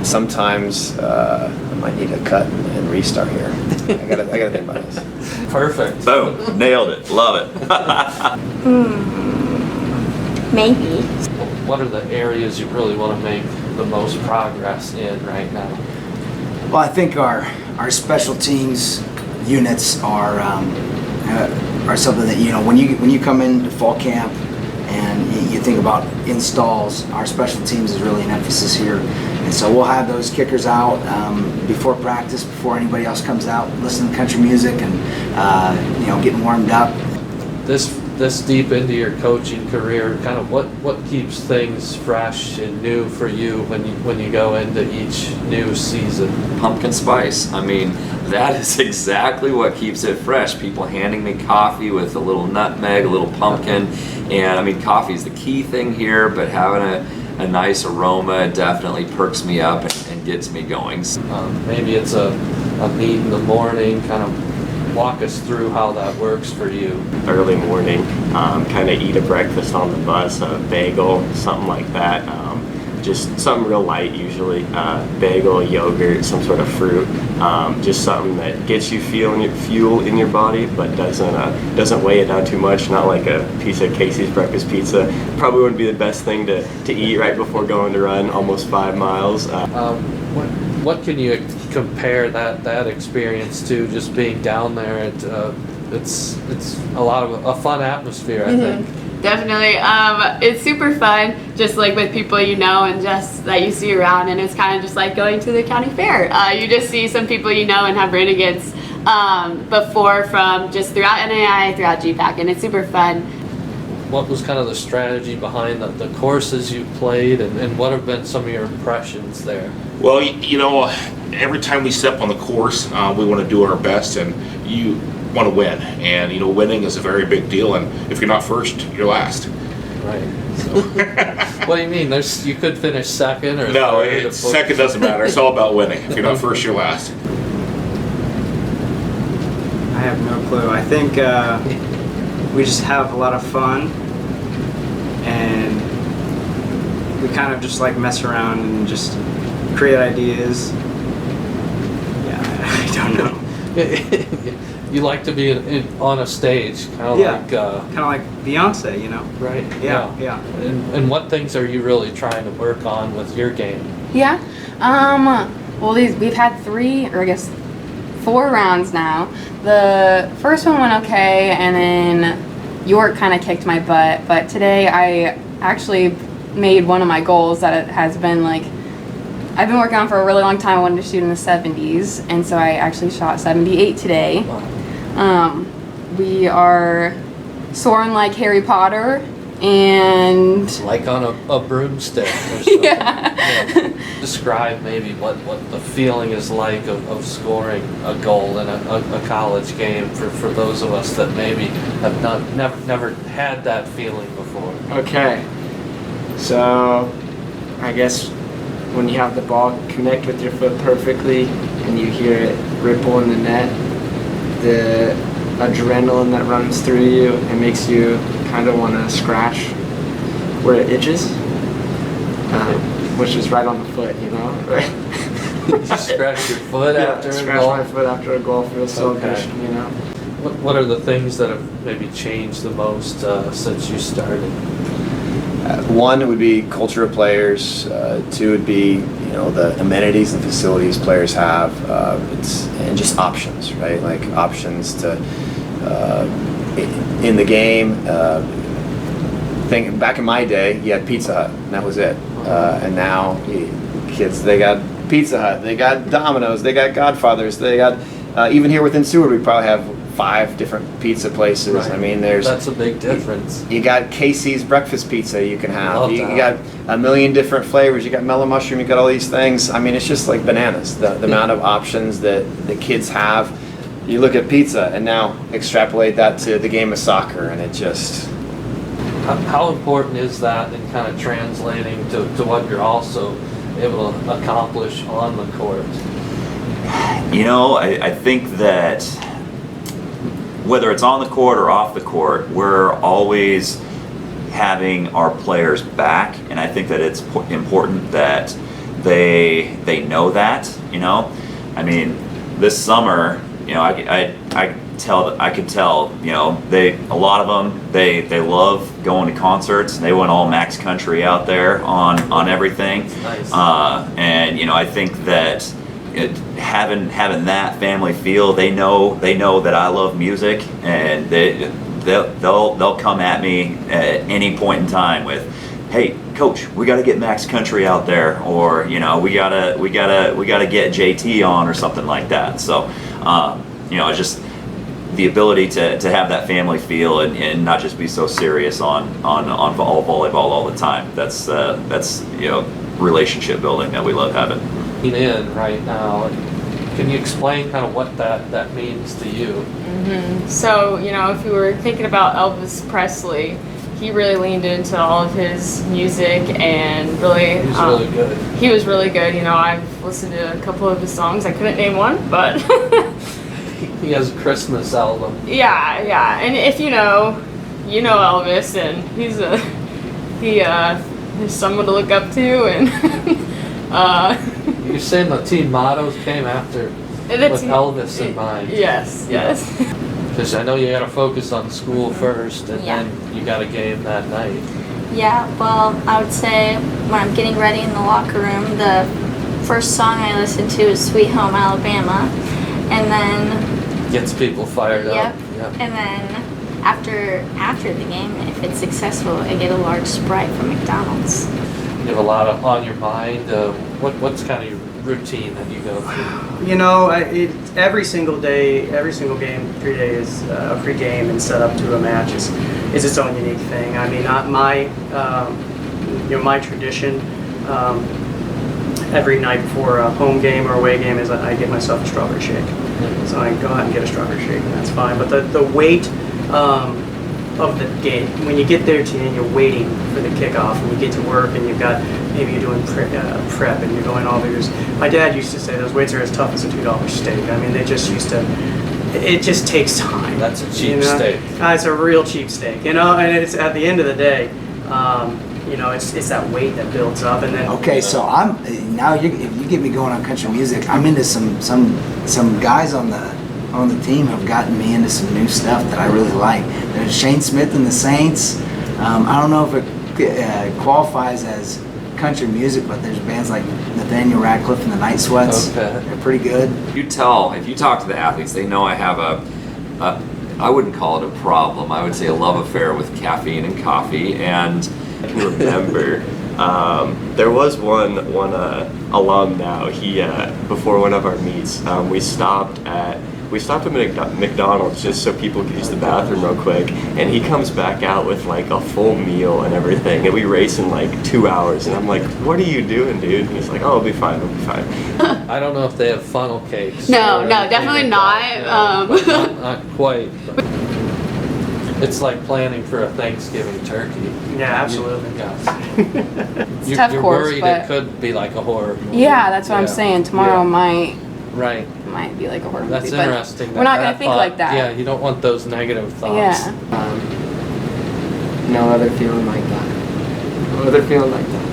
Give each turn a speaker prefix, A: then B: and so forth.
A: sometimes I might need to cut and restart here. I gotta think about this.
B: Perfect.
C: Boom. Nailed it. Love it.
D: Maybe.
B: What are the areas you really want to make the most progress in right now?
E: Well, I think our special teams units are something that, you know, when you come into fall camp and you think about installs, our special teams is really an emphasis here. And so we'll have those kickers out before practice, before anybody else comes out, listening to country music and you know, getting warmed up.
B: This deep into your coaching career, kind of what keeps things fresh and new for you when you go into each new season?
C: Pumpkin spice. I mean, that is exactly what keeps it fresh. People handing me coffee with a little nutmeg, a little pumpkin, and I mean, coffee is the key thing here, but having a nice aroma definitely perks me up and gets me going.
B: Maybe it's a meet in the morning, kind of walk us through how that works for you.
F: Early morning, kind of eat a breakfast on the bus, a bagel, something like that. Just something real light usually, bagel, yogurt, some sort of fruit, just something that gets you fuel in your body, but doesn't weigh it down too much. Not like a piece of Casey's breakfast pizza. Probably wouldn't be the best thing to eat right before going to run almost 5 miles.
B: What can you compare that experience to, just being down there? It's a lot of a fun atmosphere, I think.
D: Definitely. It's super fun, just like with people you know and just that you see around, and it's kind of just like going to the county fair. You just see some people you know and have ran against before from just throughout NAI, throughout GPAC, and it's super fun.
B: What was kind of the strategy behind the courses you played, and what have been some of your impressions there?
G: Well, you know, every time we step on the course, we want to do our best, and you want to win. And, you know, winning is a very big deal, and if you're not first, you're last.
B: Right. So, what do you mean? You could finish second or
G: no,
B: third?
G: Second doesn't matter. It's all about winning. If you're not first, you're last.
H: I have no clue. I think we just have a lot of fun, and we kind of just like mess around and just create ideas. Yeah, I don't know.
B: You like to be on a stage, kind of
H: like Beyonce, you know?
B: Right.
H: Yeah.
B: And what things are you really trying to work on with your game?
I: Yeah. Well, we've had 4 rounds now. The first one went okay, and then York kind of kicked my butt. But today I actually made one of my goals that it has been like I've been working on for a really long time. I wanted to shoot in the 70s, and so I actually shot 78 today.
B: Wow.
I: We are soaring like Harry Potter, and
B: like on a broomstick or something.
I: Yeah.
B: Describe maybe what the feeling is like of scoring a goal in a college game for those of us that maybe have never had that feeling before.
J: Okay, so I guess when you have the ball connect with your foot perfectly and you hear it ripple in the net, the adrenaline that runs through you, it makes you kind of want to scratch where it itches, which is right on the foot, you know? Right?
B: You scratch your foot after a goal?
J: Scratch my foot after a goal feels so good, you know?
B: What are the things that have maybe changed the most since you started?
A: One would be culture of players. 2 would be, you know, the amenities and facilities players have, and just options, right? Like options to in the game. Back in my day, you had Pizza Hut, and that was it. And now kids, they got Pizza Hut, they got Domino's, they got Godfather's, they got even here within Seward, we probably have 5 different pizza places.
B: Right.
A: I mean,
B: that's a big difference.
A: You got Casey's breakfast pizza you can have. You
B: that.
A: got a million different flavors. You got mellow mushroom. You got all these things. I mean, it's just like bananas. The amount of options that the kids have. You look at pizza and now extrapolate that to the game of soccer, and it just.
B: How important is that in kind of translating to what you're also able to accomplish on the court?
C: You know, I think that whether it's on the court or off the court, we're always having our players back, and I think that it's important that they know that, you know. I mean, this summer, you know, I could tell, you know, a lot of them, they love going to concerts. They went all Max Country out there on everything.
B: Nice.
C: And you know, I think that having that family feel, they know that I love music, and they'll come at me at any point in time with, hey, coach, we got to get Max Country out there, or you know, we gotta get JT on, or something like that. So you know, just the ability to have that family feel, and not just be so serious on volleyball all the time. That's you know, relationship building that we love having.
B: In right now, can you explain kind of what that means to you?
D: So, you know, if you were thinking about Elvis Presley, he really leaned into all of his music and really...
B: He's really good.
D: He was really good. You know, I've listened to a couple of his songs. I couldn't name one, but...
B: He has a Christmas album.
D: Yeah. And if you know Elvis, and he's someone to look up to, and...
B: You're saying the team mottos came after with Elvis in mind.
D: Yes.
B: Because I know you got to focus on school first, and
K: Yeah.
B: then you got a game that night.
K: Yeah, well, I would say when I'm getting ready in the locker room, the first song I listen to is Sweet Home Alabama. And then,
B: Gets people fired
K: yep.
B: up. Yep.
K: And then after the game, if it's successful, I get a large Sprite from McDonald's.
B: You have a lot on your mind. What's kind of your routine that you go through?
H: You know, every single day, every single game, pre-game and set up to a match is its own unique thing. I mean, my tradition every night before a home game or away game is I get myself a strawberry shake. So I go out and get a strawberry shake, and that's fine. But the weight of the game, when you get there, you're waiting for the kickoff, and you get to work, and maybe you're doing prep, and you're going over yours. My dad used to say those weights are as tough as a $2 steak. I mean, it just takes time.
B: That's a cheap steak.
H: It's a real cheap steak, you know, and it's at the end of the day, you know, it's that weight that builds up, and then.
E: Okay, so if you get me going on country music, I'm into some guys on the team have gotten me into some new stuff that I really like. There's Shane Smith and the Saints. I don't know if it qualifies as country music, but there's bands like Nathaniel Radcliffe and the Night Sweats.
B: Okay.
E: They're pretty good.
C: If you talk to the athletes, they know I have I wouldn't call it a problem. I would say a love affair with caffeine and coffee. And
F: I can remember there was one alum now. He before one of our meets, we stopped at McDonald's just so people could use the bathroom real quick, and he comes back out with like a full meal and everything, and we race in like 2 hours, and I'm like, what are you doing, dude? And he's like, oh, it'll be fine.
B: I don't know if they have funnel cakes.
D: No,
B: or
D: definitely
B: anything like
D: not.
B: that. Yeah, not quite. But it's like planning for a Thanksgiving turkey.
H: Yeah, absolutely.
B: You're,
I: tough
B: you're
I: course,
B: worried
I: but-
B: it could be like a horror movie.
I: Yeah, that's what I'm
B: Yeah.
I: saying. Tomorrow
B: Yeah.
I: might
B: Right.
I: be like a horror
B: That's
I: movie. but
B: interesting.
I: We're not
B: that
I: gonna think
B: thought-
I: like that.
B: Yeah, you don't want those negative thoughts.
I: Yeah.
J: No other feeling like that. No other feeling like that.